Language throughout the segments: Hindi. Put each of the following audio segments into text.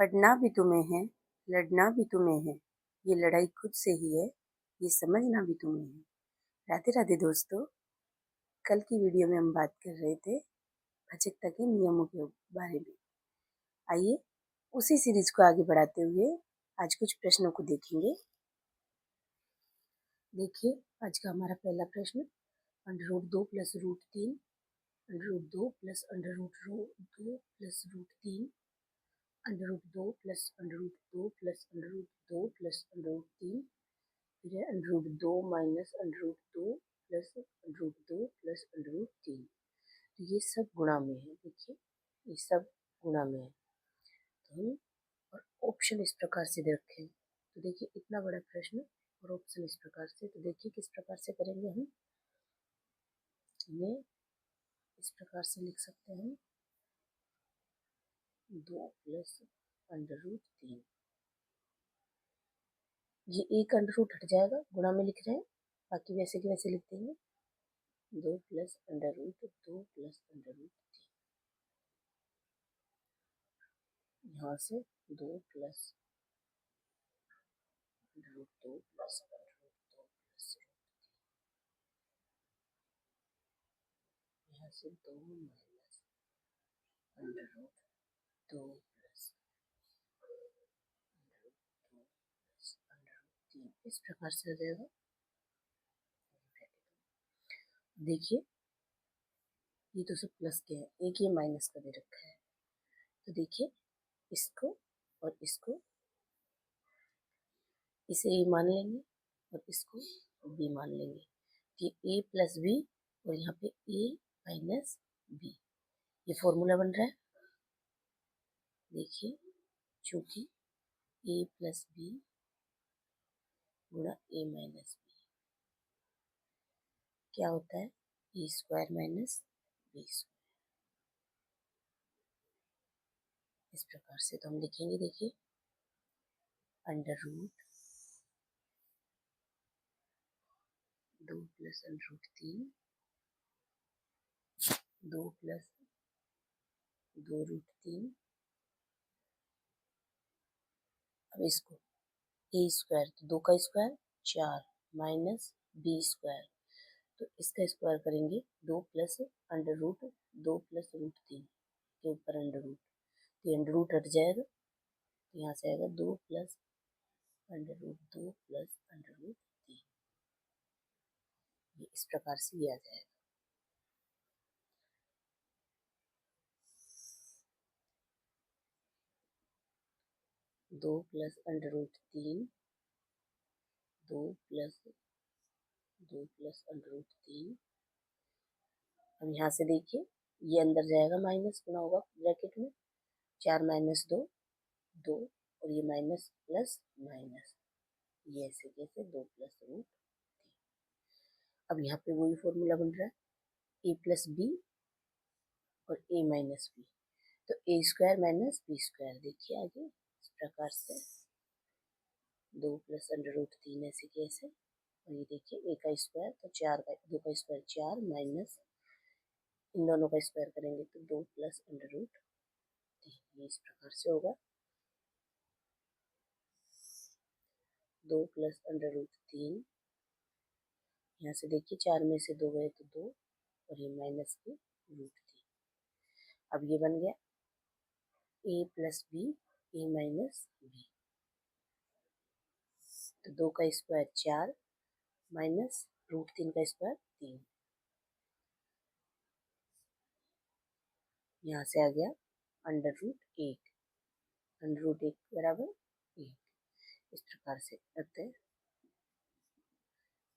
पढ़ना भी तुम्हें है, लड़ना भी तुम्हें है, ये लड़ाई खुद से ही है, ये समझना भी तुम्हें है। राधे राधे दोस्तों, कल की वीडियो में हम बात कर रहे थे भचकता के नियमों के बारे में। आइए उसी सीरीज को आगे बढ़ाते हुए आज कुछ प्रश्नों को देखेंगे। देखिए आज का हमारा पहला प्रश्न, √2 + √3, √2 + √2 + √3, √2 + √2 + √2 + √3, फिर है √2 - √2 + √2 + √3। तो ये सब गुणा में है। देखिए ये सब गुणा में है। तो हम और ऑप्शन इस प्रकार से रखें। तो देखिए इतना बड़ा प्रश्न और ऑप्शन इस प्रकार से, तो देखिए किस प्रकार से करेंगे हम। इन्हें इस प्रकार से लिख सकते हैं 2 + √3। ये एक अंडर रूट हट जाएगा, गुणा में लिख रहे हैं, बाकी वैसे के वैसे लिख देंगे 2 + √2 + √3। यहाँ से 2 + √2 + √2 + यहाँ से 2 - √2 + √2 + √3 इस प्रकार से हो जाएगा। देखिए ये तो सब प्लस के हैं, एक ये माइनस का दे रखा है। तो देखिए इसको और इसको, इसे ए मान लेंगे और इसको बी मान लेंगे। ये a + b और यहाँ पे a - b, ये फॉर्मूला बन रहा है। देखिए चूंकि a + b गुणा a - b क्या होता है, a² - b²। इस प्रकार से तो हम लिखेंगे। देखिए √2 + √3, 2 + 2√3। अब इसको a² तो 2 का स्क्वायर 4 माइनस b², तो इसका स्क्वायर करेंगे 2 + √2 + √3 के ऊपर अंडर रूट, तो अंडर रूट हट जाएगा, तो यहाँ से आएगा 2 + √2 + √3। ये इस प्रकार से ये आ जाएगा। दो + √3, 2 + 2 + √3। अब यहाँ से देखिए ये अंदर जाएगा, माइनस गुना होगा ब्रैकेट में, 4 - 2 2, और ये माइनस प्लस माइनस, ये ऐसे कैसे 2 + √3। अब यहाँ पे वही फॉर्मूला बन रहा है, a + b और a - b, तो a² - b²। देखिए आगे इस प्रकार से 2 + √3 ऐसे कैसे, और ये देखिए a का स्क्वायर तो 4 का, 2 का स्क्वायर 4 माइनस इन दोनों का स्क्वायर करेंगे तो 2 + √3, ये इस प्रकार से होगा 2 + √3। यहाँ से देखिए 4 में से 2 गए तो 2, और ये माइनस के √3। अब ये बन गया a + b, a - b, तो 2 का स्क्वायर 4 माइनस √3 का स्क्वायर 3, यहाँ से आ गया √1, √1 बराबर 1। इस प्रकार से करते हैं,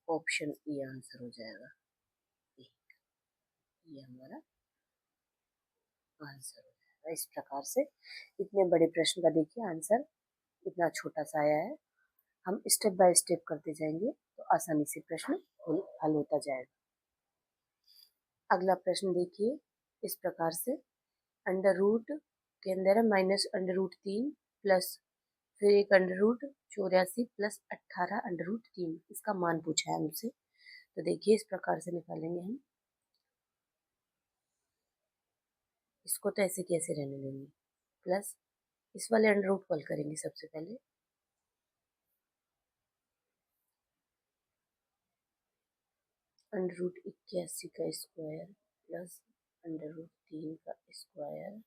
ऑप्शन ए आंसर हो जाएगा 1, ये हमारा आंसर हो जाएगा। इस प्रकार से इतने बड़े प्रश्न का देखिए आंसर इतना छोटा सा आया है। हम स्टेप बाय स्टेप करते जाएंगे तो आसानी से प्रश्न हल होता जाएगा। अगला प्रश्न देखिए इस प्रकार से, अंडर रूट के अंदर है -√3 प्लस फिर एक √84 + 18 √3, इसका मान पूछा है हमसे। तो देखिए इस प्रकार से निकालेंगे हम, इसको तो ऐसे कैसे रहने देंगे, प्लस इस वाले अंडर रूट को हल करेंगे सबसे पहले। अंडर रूट 81 का स्क्वायर प्लस अंडर रूट 3 का स्क्वायर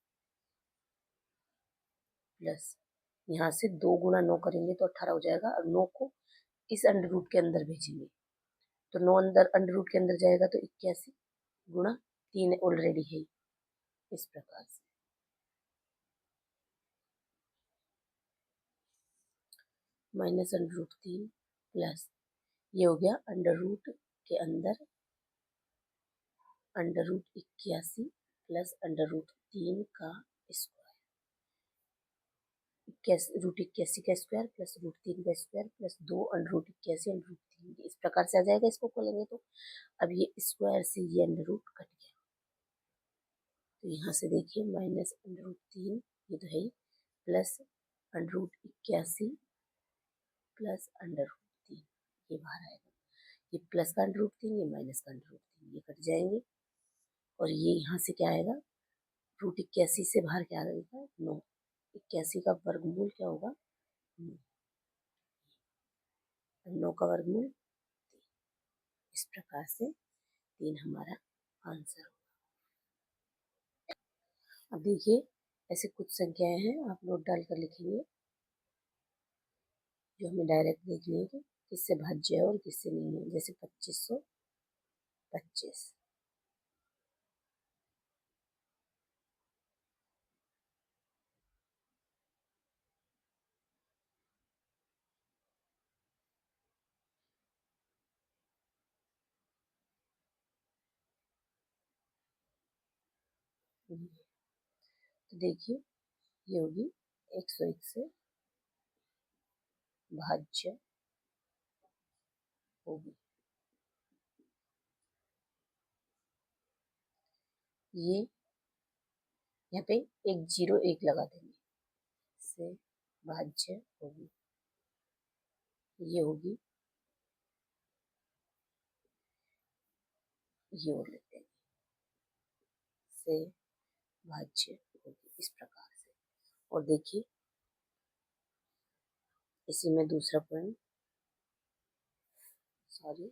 प्लस यहाँ से 2 गुना 9 करेंगे तो 18 हो जाएगा, और 9 को इस अंडर रूट के अंदर भेजेंगे तो 9 अंडर रूट के अंदर जाएगा तो 81 गुणा 3 ऑलरेडी है, इस प्रकार से माइनस अंडर रूट 3 प्लस ये हो गया अंडर रूट के अंदर under root 81 plus under root 3 का स्क्वायर, रूट 81 का स्क्वायर प्लस रूट 3 का square plus 2 under root 81 under root 3, इस प्रकार से आ जाएगा। इसको खोलेंगे तो अब ये स्क्वायर से ये अंडर रूट कट गया, तो यहाँ से देखिए माइनस अंडर रूट 3 ये तो है ही, plus under root 81 plus under root 3 ये बाहर आएगा, ये प्लस का अंडर रूट 3 ये माइनस का अंडर रूट 3 ये कट जाएंगे, और ये यहाँ से क्या आएगा, रूट 81 से बाहर क्या आएगा 9, 81 का वर्गमूल क्या होगा 9, 9 का वर्गमूल 3, इस प्रकार से 3 हमारा आंसर होगा। अब देखिए ऐसे कुछ संख्याएं हैं, आप नोट डालकर लिखेंगे जो हमें डायरेक्ट देखनी है कि किससे भाज्य है और किससे नहीं है, जैसे 2525। तो देखिए ये होगी 101 से भाज्य होगी, ये यहाँ पे एक 0 1 लगा देंगे, से भाज्य होगी, ये होगी, ये और लेते हैं से भाज्य होगी, इस प्रकार से। और देखिए इसी में दूसरा पॉइंट, सॉरी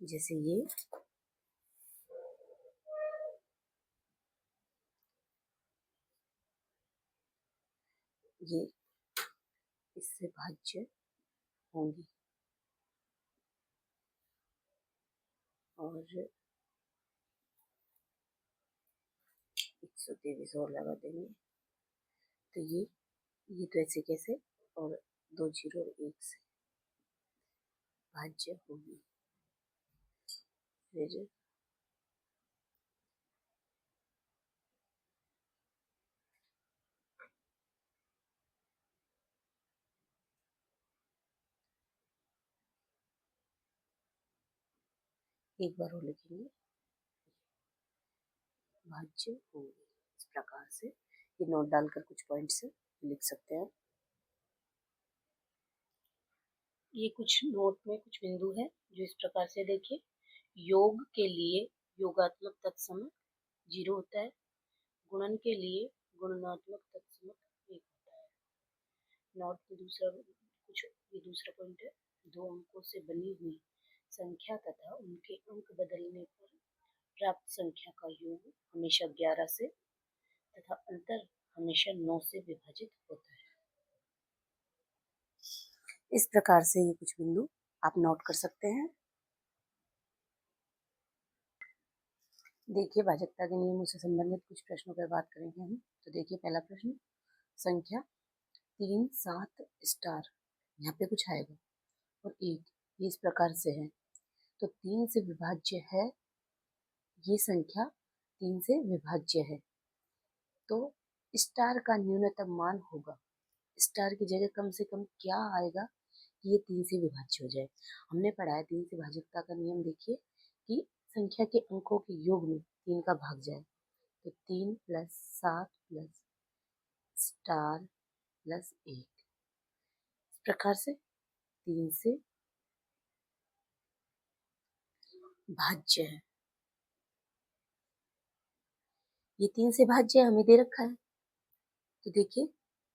जैसे ये इससे भाज्य होंगी, और 123 और लगा देंगे, तो ये तो ऐसे कैसे, और 2 0 और 1 से भाज्य होगी, फिर एक बार और लिखेंगे भाज्य होंगे, इस प्रकार से ये नोट डालकर कुछ पॉइंट्स लिख सकते हैं। ये कुछ नोट में कुछ बिंदु है जो इस प्रकार से देखिए, योग के लिए योगात्मक तत्समक 0 होता है, गुणन के लिए गुणनात्मक तत्समक 1 होता है। नोट में दूसरा कुछ, ये दूसरा पॉइंट है, 2 अंकों से बनी हुई संख्या तथा उनके अंक बदलने पर प्राप्त संख्या का योग हमेशा 11 से तथा अंतर हमेशा 9 से विभाजित होता है। इस प्रकार से ये कुछ बिंदु आप नोट कर सकते हैं। देखिए भाजकता के नियमों से संबंधित कुछ प्रश्नों पर बात करेंगे हम। तो देखिए पहला प्रश्न, संख्या 3 7 स्टार, यहाँ पे कुछ आएगा, और 1 ये इस प्रकार से है, तो 3 से विभाज्य है, ये संख्या 3 से विभाज्य है, तो स्टार का न्यूनतम मान होगा, स्टार की जगह कम से कम क्या आएगा, ये 3 से विभाज्य हो जाए। हमने पढ़ा है 3 से भाजकता का नियम, देखिए कि संख्या के अंकों के योग में 3 का भाग जाए, तो 3 प्लस 7 प्लस स्टार प्लस 1, इस प्रकार से 3 से भाज्य है। ये 3 से भाज्य हमें दे रखा है, तो देखिए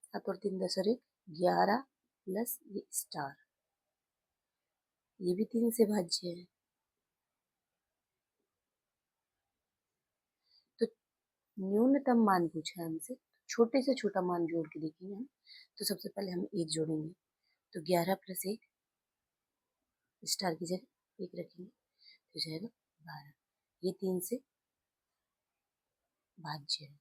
7 और 3 10 और 1 11 प्लस ये स्टार, ये भी 3 से भाज्य है। तो न्यूनतम मान पूछा है हमसे, छोटे से छोटा मान जोड़ के देखेंगे हम। तो सबसे पहले हम 1 जोड़ेंगे, तो 11 प्लस 1 स्टार की जगह 1 रखेंगे तो जाएगा 12। ये 3 से भाज्य है,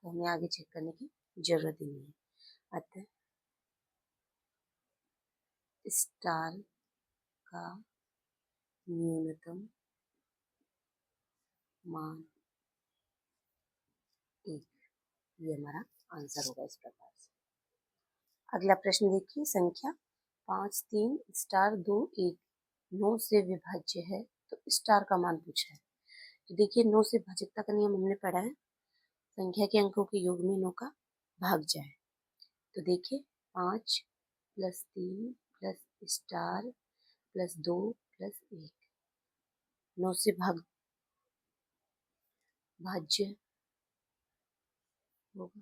तो हमें आगे चेक करने की जरूरत ही नहीं है। अतः स्टार का न्यूनतम मान 1, ये हमारा आंसर होगा इस प्रकार से। अगला प्रश्न देखिए, संख्या 5 3 स्टार 2 1 9 से विभाज्य है, तो स्टार का मान पूछा है। तो देखिए 9 से भाजकता का नियम हमने पढ़ा है, संख्या के अंकों के योग में 9 का भाग जाए। तो देखिए 5 plus 3 plus star plus 2 plus 1, 9 से भाज्य होगा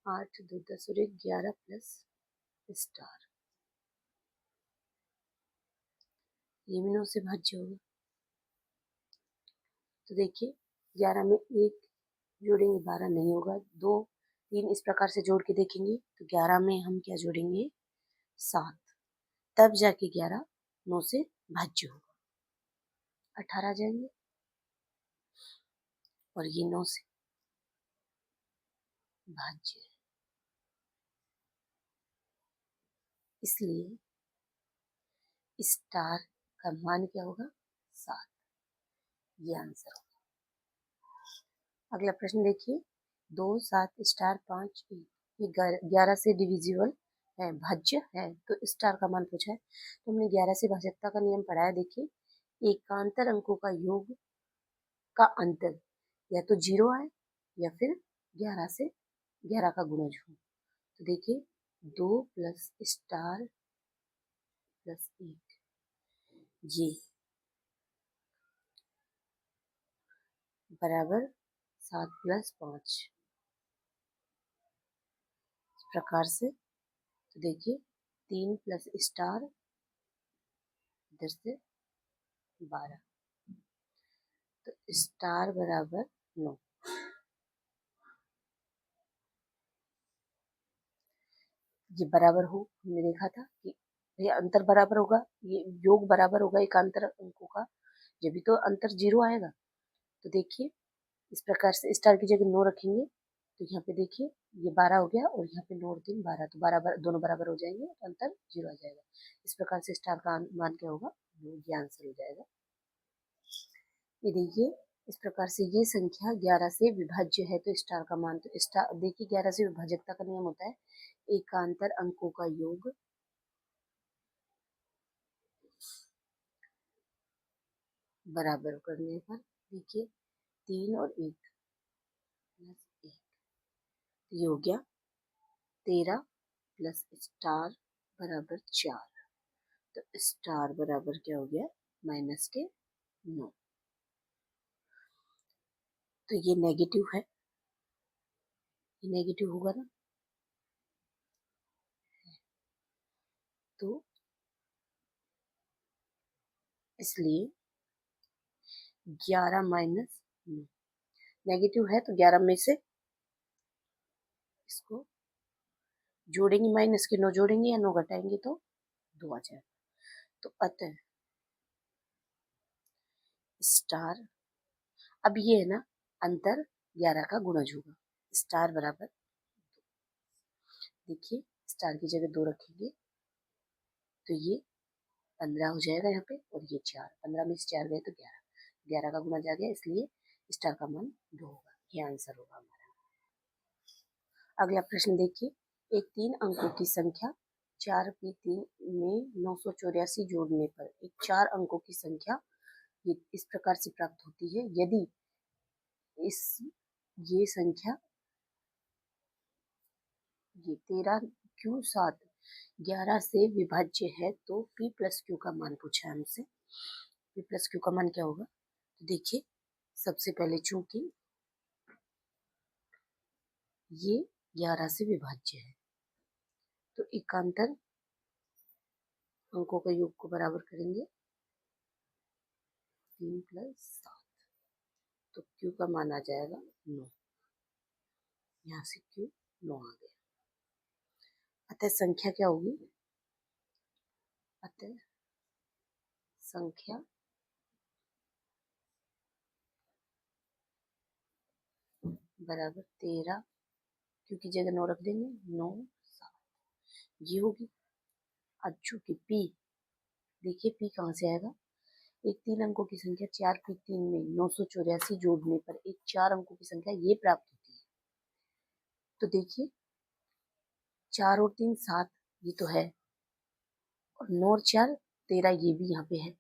8 2 10 और 1 11 प्लस स्टार, ये भी 9 से भाज्य होगा। तो देखिए 11 में 1 जोड़ेंगे 12 नहीं होगा, 2 3 इस प्रकार से जोड़ के देखेंगे तो 11 में हम क्या जोड़ेंगे 7, तब जाके 11 9 से भाज्य होगा, 18 आ जाएंगे और ये 9 से भाज्य है, इसलिए स्टार का मान क्या होगा 7, ये आंसर होगा। अगला प्रश्न देखिए, 2 7 स्टार 5 1, ये 11 से डिविजिबल है, भाज्य है, तो स्टार का मान पूछा है। तो हमने 11 से भाजकता का नियम पढ़ा है। देखिए एकांतर अंकों का योग का अंतर या तो 0 आए या फिर 11 से 11 का गुणज हो। तो देखिए 2 प्लस स्टार प्लस 1, ये बराबर 7 प्लस 5, इस प्रकार से। तो देखिए 3 प्लस स्टार इधर से 12, तो स्टार बराबर 9। ये बराबर हो, हमने देखा था कि ये अंतर बराबर होगा, ये योग बराबर होगा एकांतर अंकों का, जब भी तो अंतर 0 आएगा। तो देखिए इस प्रकार से स्टार की जगह 9 रखेंगे, तो यहाँ पे देखिए ये 12 हो गया और यहाँ पे 9 और 3 12, तो 12 दोनों बराबर हो जाएंगे, तो अंतर 0 आ जाएगा। इस प्रकार से स्टार का मान क्या होगा, ये आंसर हो जाएगा। ये देखिए इस प्रकार से ये संख्या 11 से विभाज्य है, तो स्टार का मान, तो स्टार देखिए 11 से विभाजकता का नियम होता है एकांतर अंकों का योग बराबर करने पर, देखिए 3 और 1 प्लस 1, ये हो गया 13 प्लस स्टार बराबर 4, तो स्टार बराबर क्या हो गया माइनस के 9, तो ये नेगेटिव है, ये नेगेटिव होगा ना, तो इसलिए 11 माइनस 9 नेगेटिव है, तो 11 में से इसको जोड़ेंगे, माइनस के 9 जोड़ेंगे या 9 घटाएंगे तो 2 आ जाएगा। तो अतः स्टार, अब ये है ना अंतर 11 का गुणज होगा, स्टार बराबर, देखिए स्टार की जगह 2 रखेंगे तो ये 15 हो जाएगा यहाँ पे, और ये 4, 15 में से 4 गए तो 11, 11 का गुणज आ गया, इसलिए स्टार का मान 2 होगा, ये आंसर होगा हमारा। अगला प्रश्न देखिए, एक 3 अंकों की संख्या 4 पे 3 में 984 जोड़ने पर एक 4 अंकों की संख्या ये इस प्रकार से प्राप्त होती है, यदि इस ये संख्या ये 13 क्यों 7 11 से विभाज्य है तो p प्लस क्यू का मान पूछा है हमसे। p प्लस क्यू का मान क्या होगा? तो देखिए, सबसे पहले चूंकि ये 11 से विभाज्य है तो एकांतर अंकों के योग को बराबर करेंगे 3 प्लस 7, तो क्यू का मान आ जाएगा 9। यहाँ से क्यू 9 आ गया। अतः संख्या क्या होगी? अतः संख्या बराबर 13, क्योंकि जगह 9 रख देंगे, 9 7 ये होगी। अब चूंकि p, देखिए p कहाँ से आएगा? एक 3 अंकों की संख्या 4 की 3 में 984 जोड़ने पर एक 4 अंकों की संख्या ये प्राप्त होती है। तो देखिए 4 और 3 7 ये तो है, और 9 और 4 13 ये भी यहाँ पे है।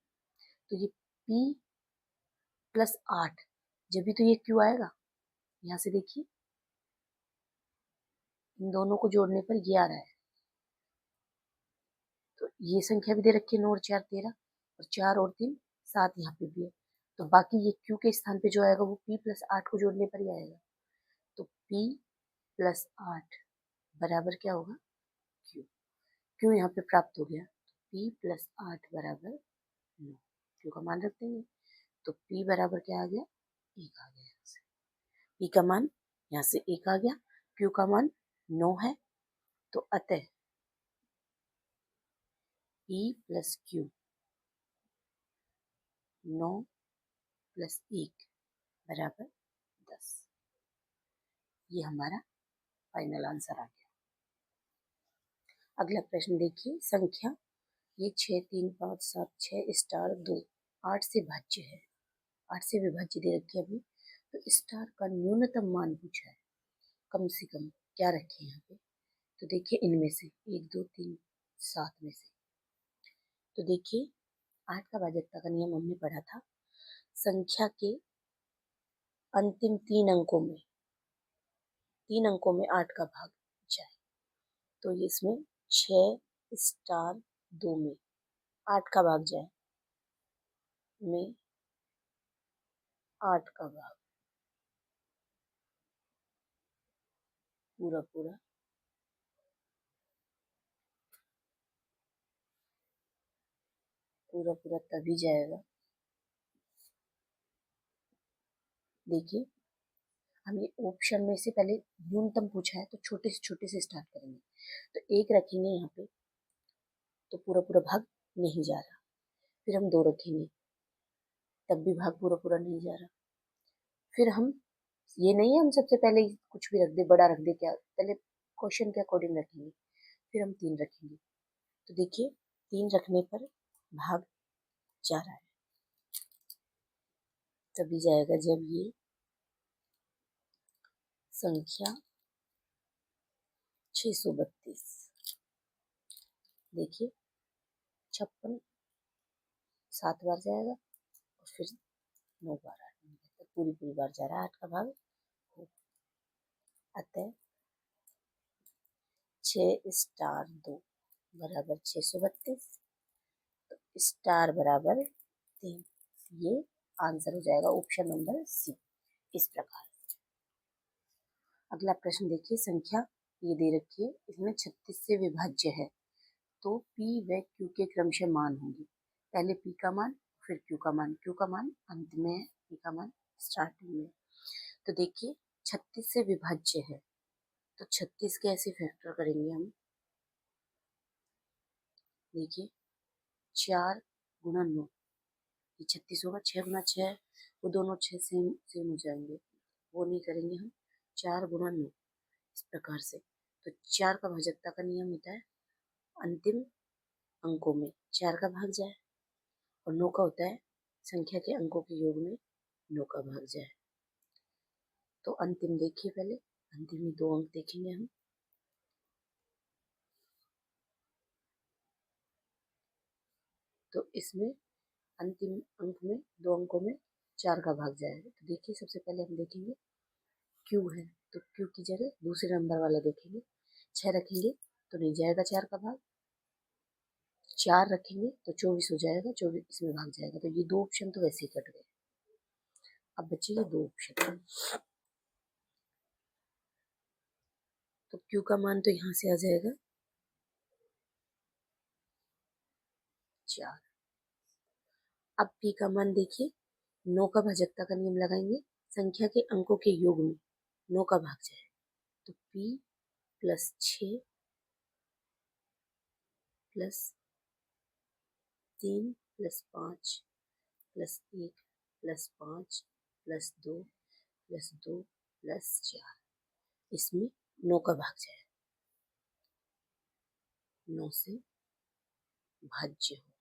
तो ये p प्लस 8, जब भी तो ये क्यू आएगा। यहाँ से देखिए इन दोनों को जोड़ने पर ये आ रहा है। तो ये संख्या भी दे रखी है 9 और 4 13, और 4 और 3 7 यहाँ पे भी है। तो बाकी ये क्यू के स्थान पे जो आएगा वो p प्लस 8 को जोड़ने पर ही आएगा। तो p प्लस 8 बराबर क्या होगा? क्यू। क्यू यहाँ पे प्राप्त हो गया। तो p प्लस 8 बराबर 9, क्यू का मान रख देंगे। तो p बराबर क्या आ गया? 1 आ गया। यहाँ से p का मान यहाँ से 1 आ गया, q का मान 9 है। तो अतः p प्लस क्यू 9 प्लस 1 बराबर 10। ये हमारा फाइनल आंसर आ गया। अगला प्रश्न देखिए, संख्या ये 6 3 5 7 6 स्टार 2 8 से भाज्य है, 8 से विभाज्य दे रखी है अभी। तो स्टार का न्यूनतम मान पूछा है, कम से कम क्या रखे यहाँ पे? तो देखिए इनमें से 1 2 3 7 में से, तो देखिए 8 का भाजकता का नियम हमने पढ़ा था। संख्या के अंतिम 3 अंकों में 8 का भाग जाए। तो ये इसमें 6 स्टार 2 में 8 का भाग जाए, में 8 का भाग पूरा पूरा पूरा पूरा तभी जाएगा। देखिए हमें ऑप्शन में से पहले न्यूनतम पूछा है तो छोटे से स्टार्ट करेंगे। तो 1 रखेंगे यहाँ पे तो पूरा पूरा भाग नहीं जा रहा। फिर हम 2 रखेंगे तब भी भाग पूरा पूरा नहीं जा रहा। फिर हम ये नहीं है हम सबसे पहले कुछ भी रख दे, बड़ा रख दे, क्या पहले क्वेश्चन के अकॉर्डिंग रखेंगे। फिर हम 3 रखेंगे। तो देखिए 3 रखने पर भाग जा रहा है, तभी जाएगा जब ये संख्या 632, देखिए 56 7 बार जाएगा और फिर 9 बार, 8 तो पूरी पूरी बार जा रहा है 8 का भाग हो। अतः 6 स्टार 2 बराबर 632, तो स्टार बराबर 3। ये आंसर हो जाएगा ऑप्शन नंबर सी। इस प्रकार अगला प्रश्न देखिए, संख्या ये दे रखी है, इसमें 36 से विभाज्य है तो p व q के क्रमशः मान होंगे। पहले p का मान फिर q का मान, q का मान अंत में है, p का मान स्टार्टिंग में। तो देखिए 36 से विभाज्य है तो 36 कैसे फैक्टर करेंगे हम? देखिए 4 गुणा 9, ये 36 होगा। 6 गुणा 6, वो दोनों 6 सेम सेम हो जाएंगे, वो नहीं करेंगे हम। 4 गुणा 9 इस प्रकार से। तो 4 का भाजकता का नियम होता है अंतिम अंकों में 4 का भाग जाए, और 9 का होता है संख्या के अंकों के योग में 9 का भाग जाए। तो अंतिम देखिए, पहले अंतिम में 2 अंक देखेंगे हम। तो इसमें अंतिम अंक में 2 अंकों में 4 का भाग जाएगा। तो देखिए सबसे पहले हम देखेंगे क्यू है, तो क्यू की जगह दूसरे नंबर वाला देखेंगे। 6 रखेंगे तो नहीं जाएगा 4 का भाग, 4 रखेंगे तो 24 हो जाएगा, 24 इसमें भाग जाएगा, तो ये 2 ऑप्शन तो वैसे ही कट गए। अब बचे ये 2 ऑप्शन। तो Q का मान तो यहाँ से आ जाएगा 4। अब P का मान देखिए, 9 का भाजकता का नियम लगाएंगे, संख्या के अंकों के योग में 9 का भाग जाए, तो P plus 6 plus 3 plus 5 plus 1 plus 5 plus 2 plus 2 plus 4, इसमें 9 का भाग जाए, 9 से भाज्य हो,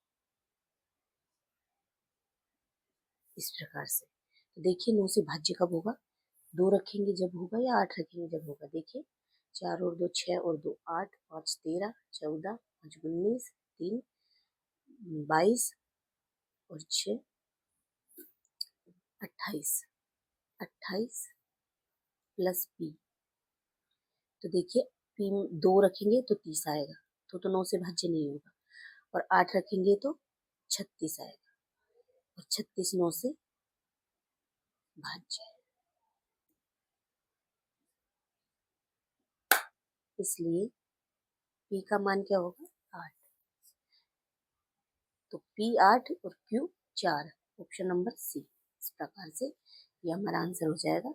इस प्रकार से। तो देखिए 9 से भाज्य कब होगा, 2 रखेंगे जब होगा या 8 रखेंगे जब होगा। देखिए 4 और 2 6 और 2 8, 5 13, 14, 5 19, 3 22 और 6 28, 28 प्लस P। तो देखिए P में 2 रखेंगे तो 30 आएगा, तो 9 से भाज्य नहीं होगा, और 8 रखेंगे तो 36 आएगा, और 36 9 से भाज्य है, इसलिए P का मान क्या होगा 8। तो P 8 और Q 4, ऑप्शन नंबर सी। इस प्रकार से ये हमारा आंसर हो जाएगा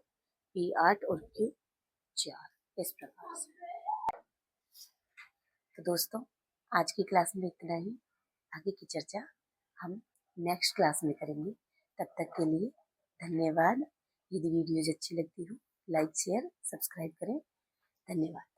P 8 और Q 4, इस प्रकार से। तो दोस्तों आज की क्लास में इतना ही, आगे की चर्चा हम नेक्स्ट क्लास में करेंगे। तब तक के लिए धन्यवाद। यदि वीडियोज अच्छी लगती हो लाइक शेयर सब्सक्राइब करें। धन्यवाद।